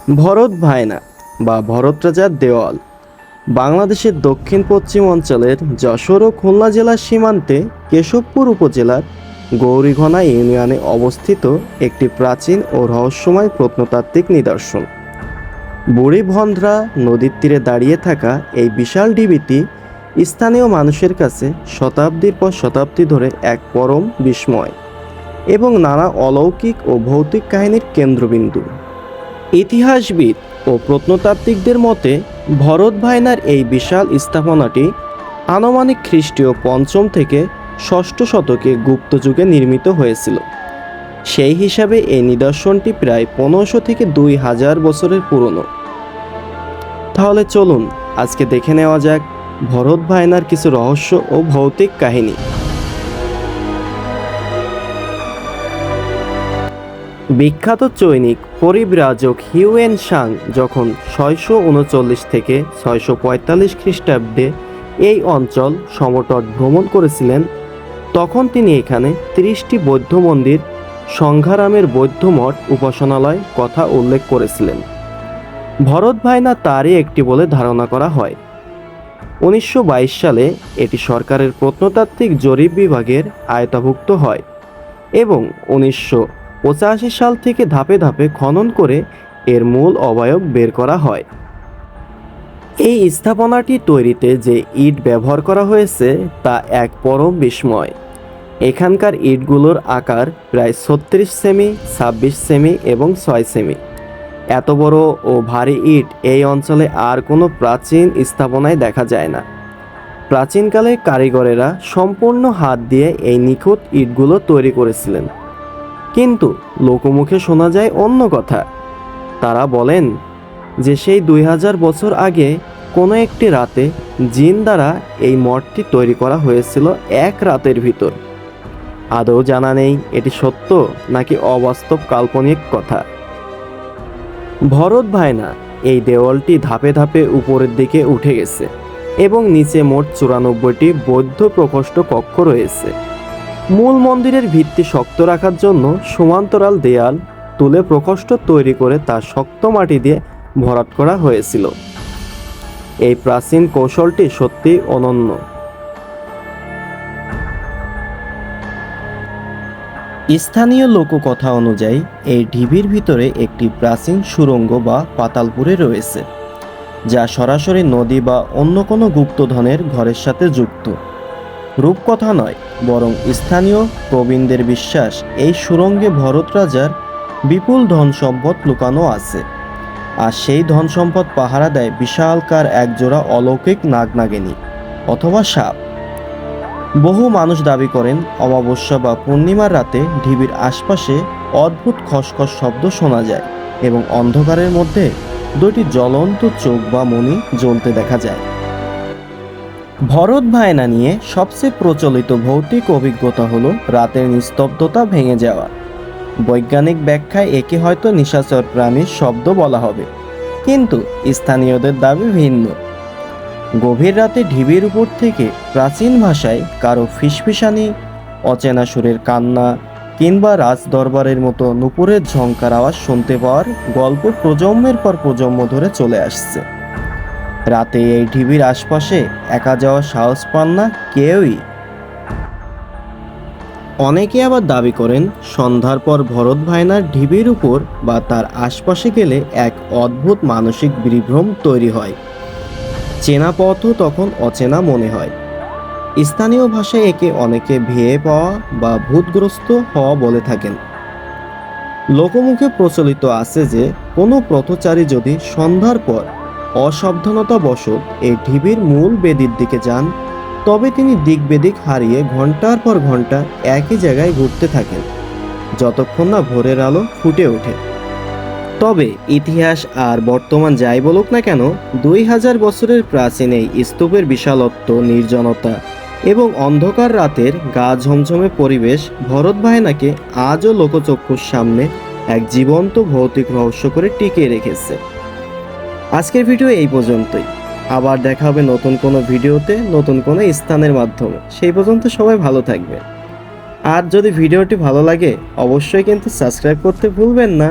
ভরত ভায়না বা ভরত রাজার দেওয়াল বাংলাদেশের দক্ষিণ পশ্চিম অঞ্চলের যশোর ও খুলনা জেলার সীমান্তে কেশবপুর উপজেলার গৌরীঘোনা ইউনিয়নে অবস্থিত একটি প্রাচীন ও রহস্যময় প্রত্নতাত্ত্বিক নিদর্শন। বুড়িভন্দ্রা নদীর তীরে দাঁড়িয়ে থাকা এই বিশাল ঢিবিটি স্থানীয় মানুষের কাছে শতাব্দীর পর শতাব্দী ধরে এক পরম বিস্ময় এবং নানা অলৌকিক ও ভৌতিক কাহিনীর কেন্দ্রবিন্দু। ইতিহাসবিদ ও প্রত্নতাত্ত্বিকদের মতে ভরত ভায়নার এই বিশাল স্থাপনাটি আনুমানিক খ্রিস্টীয় ৫ম থেকে ৬ষ্ঠ শতকে গুপ্ত যুগে নির্মিত হয়েছিল। সেই হিসাবে এই নিদর্শনটি প্রায় ১৫০০ থেকে ২০০০ বছরের পুরনো। তাহলে চলুন আজকে দেখে নেওয়া যাক ভরত ভায়নার কিছু রহস্য ও ভৌতিক কাহিনী। বিখ্যাত চৈনিক পরিব্রাজক হিউয়েন সাং যখন ৬৩৯ থেকে ৬৪৫ খ্রিস্টাব্দে এই অঞ্চল সমতট ভ্রমণ করেছিলেন, তখন তিনি এখানে ৩০টি বৌদ্ধ মন্দির, সংঘারামের বৌদ্ধমঠ, উপাসনালয় কথা উল্লেখ করেছিলেন। ভরত ভায়না তারই একটি বলে ধারণা করা হয়। ১৯২২ সালে এটি সরকারের প্রত্নতাত্ত্বিক জরিপ বিভাগের আয়তাভুক্ত হয় এবং ১৯৮৫ সাল থেকে ধাপে ধাপে খনন করে এর মূল অবয়ব বের করা হয়। এই স্থাপনাটি তৈরিতে যে ইট ব্যবহার করা হয়েছে তা এক পরম বিস্ময়। এখানকার ইটগুলোর আকার প্রায় ৩৬ সেমি, ২৬ সেমি এবং ৬ সেমি। এত বড় ও ভারী ইট এই অঞ্চলে আর কোনো প্রাচীন স্থাপনায় দেখা যায় না। প্রাচীনকালে কারিগরেরা সম্পূর্ণ হাত দিয়ে এই নিখুঁত ইটগুলো তৈরি করেছিলেন, কিন্তু লোকমুখে শোনা যায় অন্য কথা। তারা বলেন যে সেই ২০০০ বছর আগে কোনো একটি রাতে জিন দ্বারা এই মঠটি তৈরি করা হয়েছিল এক রাতের ভিতর। আদৌ জানা নেই এটি সত্য নাকি অবাস্তব কাল্পনিক কথা। ভরত ভায়না এই দেওয়ালটি ধাপে ধাপে উপরের দিকে উঠে গেছে এবং নিচে মোট ৯৪টি বৌদ্ধ প্রকোষ্ঠ কক্ষ রয়েছে। মূল মন্দিরের ভিত্তি শক্ত রাখার জন্য সমান্তরাল দেয়াল তুলে প্রকোষ্ঠ তৈরি করে তা শক্ত মাটি দিয়ে ভরাট করা হয়েছিল। এই প্রাচীন কৌশলটি সত্যিই অনন্য। স্থানীয় লোককথা অনুযায়ী এই ঢিবির ভিতরে একটি প্রাচীন সুড়ঙ্গ বা পাতালপুরে রয়েছে, যা সরাসরি নদী বা অন্য কোনো গুপ্তধনের ঘরের সাথে যুক্ত। রূপকথা নয়, বরং স্থানীয় প্রবীণদের বিশ্বাস এই সুড়ঙ্গে ভরত রাজার বিপুল ধন সম্পদ লুকানো আছে, আর সেই ধন সম্পদ পাহারা দেয় বিশালকার একজোড়া অলৌকিক নাগনাগিনী অথবা সাপ। বহু মানুষ দাবি করেন অমাবস্যা বা পূর্ণিমার রাতে ঢিবির আশপাশে অদ্ভুত খসখস শব্দ শোনা যায় এবং অন্ধকারের মধ্যে দুটি জ্বলন্ত চোখ বা মণি জ্বলতে দেখা যায়। ভরত ভায়না নিয়ে সবচেয়ে প্রচলিত ভৌতিক অভিজ্ঞতা হলো রাতের নিস্তব্ধতা ভেঙে যাওয়া। বৈজ্ঞানিক ব্যাখ্যায় একে হয়তো নিশাচর প্রাণীর শব্দ বলা হবে, কিন্তু স্থানীয়দের দাবি ভিন্ন। গভীর রাতে ঢিবির উপর থেকে প্রাচীন ভাষায় কারো ফিসফিসানি, অচেনা সুরের কান্না কিংবা রাজদরবারের মতো নুপুরের ঝংকার আওয়াজ শুনতে পাওয়ার গল্প প্রজন্মের পর প্রজন্ম ধরে চলে আসছে। রাতে এই ঢিবির আশপাশে একা যাওয়ার সাহস পান না কেউই। অনেকে আবার দাবি করেন সন্ধ্যার পর ভরত ভায়নার ঢিবির উপর বা তার আশপাশে গেলে এক অদ্ভুত মানসিক বিভ্রম তৈরি হয়। চেনা পথও তখন অচেনা মনে হয়। স্থানীয় ভাষায় একে অনেকে ভেয়ে পাওয়া বা ভূতগ্রস্ত হওয়া বলে থাকেন। লোকমুখে প্রচলিত আছে যে কোনো পথচারী যদি সন্ধ্যার পর অসাবধানতাবশত এই ঢিবির মূল বেদির দিকে যান, তবে তিনি দিক বেদিক হারিয়ে ঘন্টার পর ঘন্টা একই জায়গায় ঘুরতে থাকেন যতক্ষণ না ভোরের আলো ফুটে ওঠে। তবে ইতিহাস আর বর্তমান যাই বলুক না কেন, ২০০০ বছরের প্রাচীন এই স্তূপের বিশালত্ব, নির্জনতা এবং অন্ধকার রাতের গা ঝমঝমে পরিবেশ ভরত ভায়নাকে আজও লোকচক্ষুর সামনে এক জীবন্ত ভৌতিক রহস্য করে টিকিয়ে রেখেছে। আজকের ভিডিও এই পর্যন্তই। আবার দেখা হবে নতুন কোনো ভিডিওতে, নতুন কোনো স্থানের মাধ্যমে। সেই পর্যন্ত সবাই ভালো থাকবে। আর যদি ভিডিওটি ভালো লাগে অবশ্যই কিন্তু সাবস্ক্রাইব করতে ভুলবেন না।